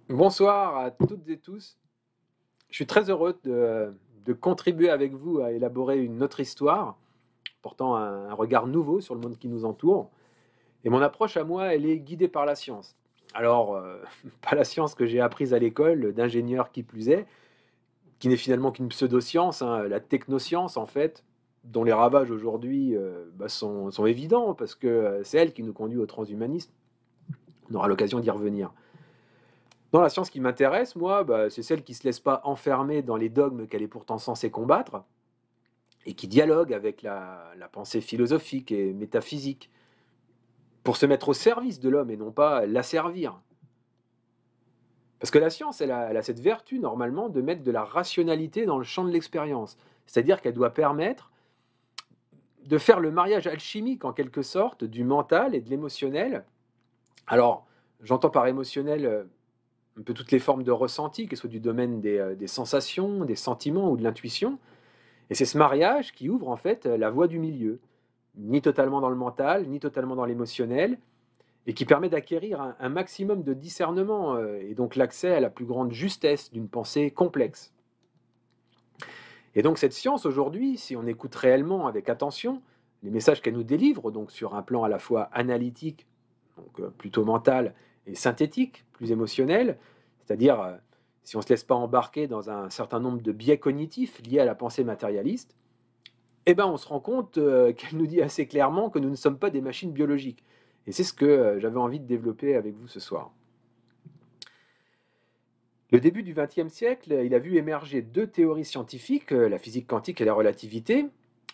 Bonsoir à toutes et tous. Je suis très heureux de contribuer avec vous à élaborer une autre histoire, portant un regard nouveau sur le monde qui nous entoure. Et mon approche à moi, elle est guidée par la science. Alors, pas la science que j'ai apprise à l'école, d'ingénieur qui plus est, qui n'est finalement qu'une pseudo-science, hein, la technoscience en fait, dont les ravages aujourd'hui sont évidents, parce que c'est elle qui nous conduit au transhumanisme. On aura l'occasion d'y revenir. Dans la science qui m'intéresse, moi, c'est celle qui ne se laisse pas enfermer dans les dogmes qu'elle est pourtant censée combattre, et qui dialogue avec la pensée philosophique et métaphysique, pour se mettre au service de l'homme et non pas l'asservir. Parce que la science, elle a cette vertu, normalement, de mettre de la rationalité dans le champ de l'expérience. C'est-à-dire qu'elle doit permettre de faire le mariage alchimique, en quelque sorte, du mental et de l'émotionnel. Alors, j'entends par émotionnel un peu toutes les formes de ressenti, que ce soit du domaine des sensations, des sentiments ou de l'intuition. Et c'est ce mariage qui ouvre en fait la voie du milieu, ni totalement dans le mental, ni totalement dans l'émotionnel, et qui permet d'acquérir un maximum de discernement, et donc l'accès à la plus grande justesse d'une pensée complexe. Et donc cette science aujourd'hui, si on écoute réellement avec attention les messages qu'elle nous délivre, donc sur un plan à la fois analytique, donc plutôt mental, et synthétique, plus émotionnel, c'est-à-dire si on ne se laisse pas embarquer dans un certain nombre de biais cognitifs liés à la pensée matérialiste, eh ben on se rend compte qu'elle nous dit assez clairement que nous ne sommes pas des machines biologiques. Et c'est ce que j'avais envie de développer avec vous ce soir. Le début du XXe siècle, il a vu émerger deux théories scientifiques, la physique quantique et la relativité,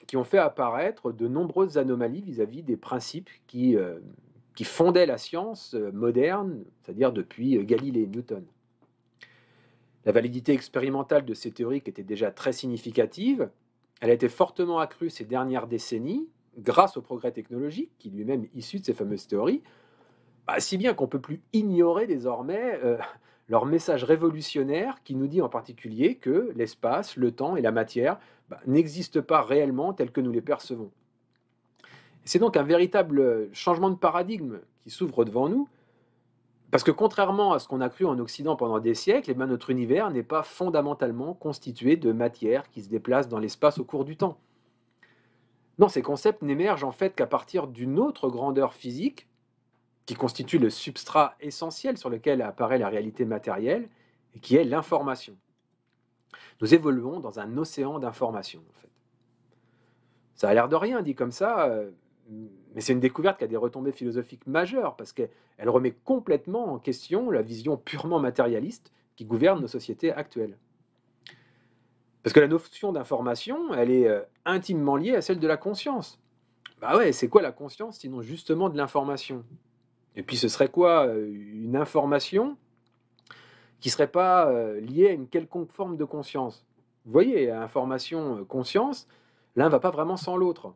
qui ont fait apparaître de nombreuses anomalies vis-à-vis des principes qui fondaient la science moderne, c'est-à-dire depuis Galilée et Newton. La validité expérimentale de ces théories, qui était déjà très significative, elle a été fortement accrue ces dernières décennies grâce au progrès technologique, qui lui-même issu de ces fameuses théories, si bien qu'on ne peut plus ignorer désormais leur message révolutionnaire qui nous dit en particulier que l'espace, le temps et la matière n'existent pas réellement tels que nous les percevons. C'est donc un véritable changement de paradigme qui s'ouvre devant nous, parce que contrairement à ce qu'on a cru en Occident pendant des siècles, notre univers n'est pas fondamentalement constitué de matière qui se déplace dans l'espace au cours du temps. Non, ces concepts n'émergent en fait qu'à partir d'une autre grandeur physique, qui constitue le substrat essentiel sur lequel apparaît la réalité matérielle, et qui est l'information. Nous évoluons dans un océan d'informations, en fait. Ça a l'air de rien dit comme ça, mais c'est une découverte qui a des retombées philosophiques majeures, parce qu'elle remet complètement en question la vision purement matérialiste qui gouverne nos sociétés actuelles. Parce que la notion d'information, elle est intimement liée à celle de la conscience. Bah ouais, c'est quoi la conscience sinon justement de l'information? Et puis ce serait quoi une information qui ne serait pas liée à une quelconque forme de conscience? Vous voyez, information, conscience, l'un ne va pas vraiment sans l'autre.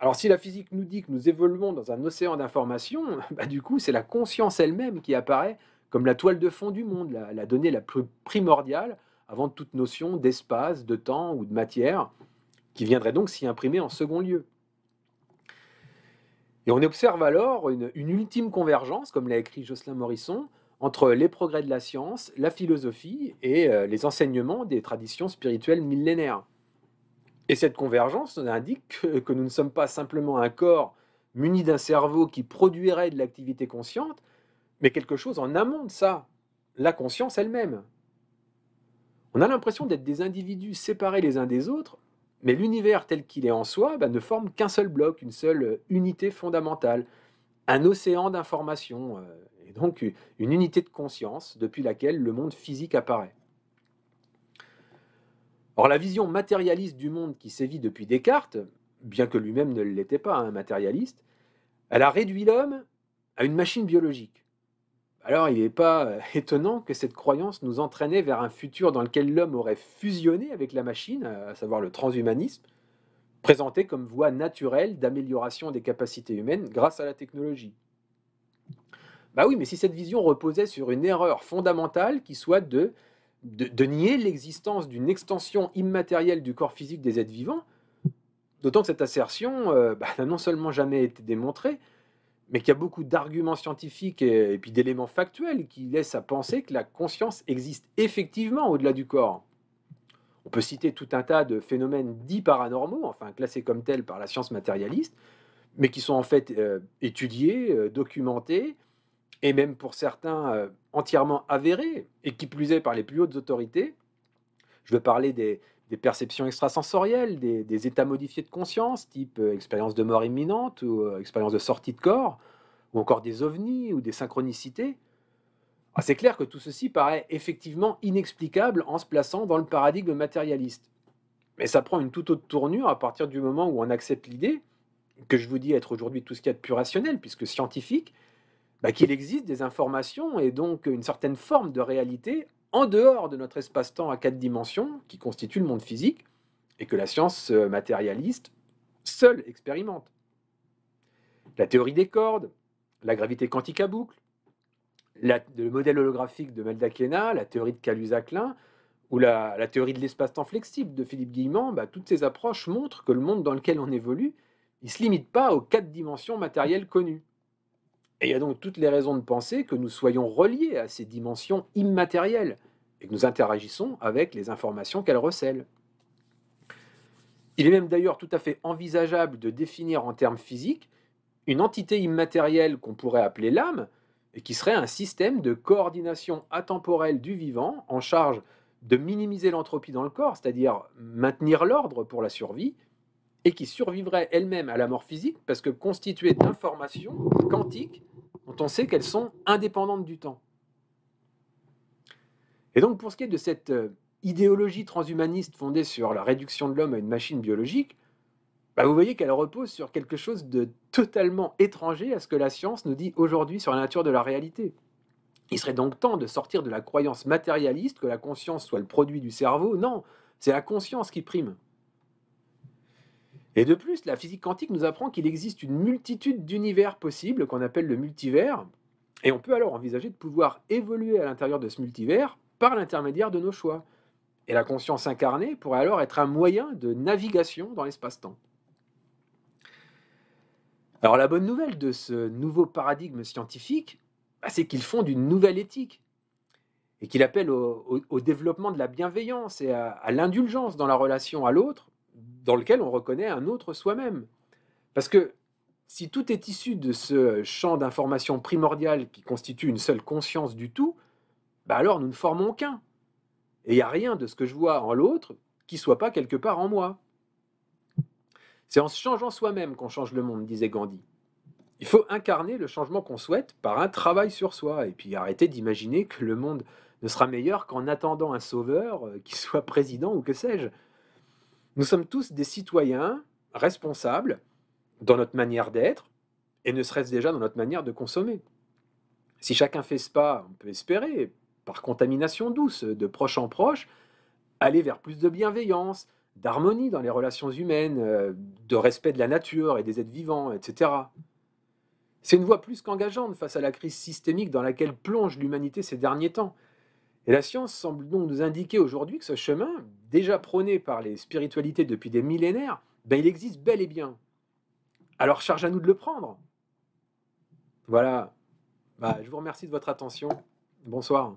Alors si la physique nous dit que nous évoluons dans un océan d'informations, du coup c'est la conscience elle-même qui apparaît comme la toile de fond du monde, la donnée la plus primordiale avant toute notion d'espace, de temps ou de matière, qui viendrait donc s'y imprimer en second lieu. Et on observe alors une ultime convergence, comme l'a écrit Jocelyn Morisson, entre les progrès de la science, la philosophie et les enseignements des traditions spirituelles millénaires. Et cette convergence indique que nous ne sommes pas simplement un corps muni d'un cerveau qui produirait de l'activité consciente, mais quelque chose en amont de ça, la conscience elle-même. On a l'impression d'être des individus séparés les uns des autres, mais l'univers tel qu'il est en soi ne forme qu'un seul bloc, une seule unité fondamentale, un océan d'informations, et donc une unité de conscience depuis laquelle le monde physique apparaît. Or, la vision matérialiste du monde qui sévit depuis Descartes, bien que lui-même ne l'était pas, un matérialiste, elle a réduit l'homme à une machine biologique. Alors, il n'est pas étonnant que cette croyance nous entraînait vers un futur dans lequel l'homme aurait fusionné avec la machine, à savoir le transhumanisme, présenté comme voie naturelle d'amélioration des capacités humaines grâce à la technologie. Oui, mais si cette vision reposait sur une erreur fondamentale qui soit de nier l'existence d'une extension immatérielle du corps physique des êtres vivants, d'autant que cette assertion n'a non seulement jamais été démontrée, mais qu'il y a beaucoup d'arguments scientifiques et puis d'éléments factuels qui laissent à penser que la conscience existe effectivement au-delà du corps. On peut citer tout un tas de phénomènes dits paranormaux, enfin classés comme tels par la science matérialiste, mais qui sont en fait étudiés, documentés, et même pour certains entièrement avérés, et qui plus est par les plus hautes autorités. Je veux parler des perceptions extrasensorielles, des états modifiés de conscience, type expérience de mort imminente ou expérience de sortie de corps, ou encore des ovnis ou des synchronicités. Ah, c'est clair que tout ceci paraît effectivement inexplicable en se plaçant dans le paradigme matérialiste. Mais ça prend une toute autre tournure à partir du moment où on accepte l'idée, que je vous dis être aujourd'hui tout ce qu'il y a de plus rationnel, puisque scientifique, bah, qu'il existe des informations et donc une certaine forme de réalité en dehors de notre espace-temps à 4 dimensions qui constitue le monde physique et que la science matérialiste seule expérimente. La théorie des cordes, la gravité quantique à boucle, le modèle holographique de Meldakena, la théorie de Kaluza-Klein ou la théorie de l'espace-temps flexible de Philippe Guillemant, bah, toutes ces approches montrent que le monde dans lequel on évolue, il ne se limite pas aux 4 dimensions matérielles connues. Et il y a donc toutes les raisons de penser que nous soyons reliés à ces dimensions immatérielles et que nous interagissons avec les informations qu'elles recèlent. Il est même d'ailleurs tout à fait envisageable de définir en termes physiques une entité immatérielle qu'on pourrait appeler l'âme, et qui serait un système de coordination atemporelle du vivant en charge de minimiser l'entropie dans le corps, c'est-à-dire maintenir l'ordre pour la survie, et qui survivrait elle-même à la mort physique parce que constituée d'informations quantiques dont on sait qu'elles sont indépendantes du temps. Et donc pour ce qui est de cette idéologie transhumaniste fondée sur la réduction de l'homme à une machine biologique, bah, vous voyez qu'elle repose sur quelque chose de totalement étranger à ce que la science nous dit aujourd'hui sur la nature de la réalité. Il serait donc temps de sortir de la croyance matérialiste que la conscience soit le produit du cerveau. Non, c'est la conscience qui prime. Et de plus, la physique quantique nous apprend qu'il existe une multitude d'univers possibles qu'on appelle le multivers, et on peut alors envisager de pouvoir évoluer à l'intérieur de ce multivers par l'intermédiaire de nos choix. Et la conscience incarnée pourrait alors être un moyen de navigation dans l'espace-temps. Alors la bonne nouvelle de ce nouveau paradigme scientifique, bah, c'est qu'il fonde une nouvelle éthique et qu'il appelle au développement de la bienveillance et à l'indulgence dans la relation à l'autre, dans lequel on reconnaît un autre soi-même. Parce que si tout est issu de ce champ d'information primordial qui constitue une seule conscience du tout, bah alors nous ne formons qu'un. Et il n'y a rien de ce que je vois en l'autre qui ne soit pas quelque part en moi. C'est en se changeant soi-même qu'on change le monde, disait Gandhi. Il faut incarner le changement qu'on souhaite par un travail sur soi, et puis arrêter d'imaginer que le monde ne sera meilleur qu'en attendant un sauveur, qui soit président ou que sais-je. Nous sommes tous des citoyens responsables dans notre manière d'être, et ne serait-ce déjà dans notre manière de consommer. Si chacun fait ce pas, on peut espérer, par contamination douce, de proche en proche, aller vers plus de bienveillance, d'harmonie dans les relations humaines, de respect de la nature et des êtres vivants, etc. C'est une voie plus qu'engageante face à la crise systémique dans laquelle plonge l'humanité ces derniers temps. Et la science semble donc nous indiquer aujourd'hui que ce chemin, déjà prôné par les spiritualités depuis des millénaires, ben il existe bel et bien. Alors charge à nous de le prendre. Voilà. Bah, je vous remercie de votre attention. Bonsoir.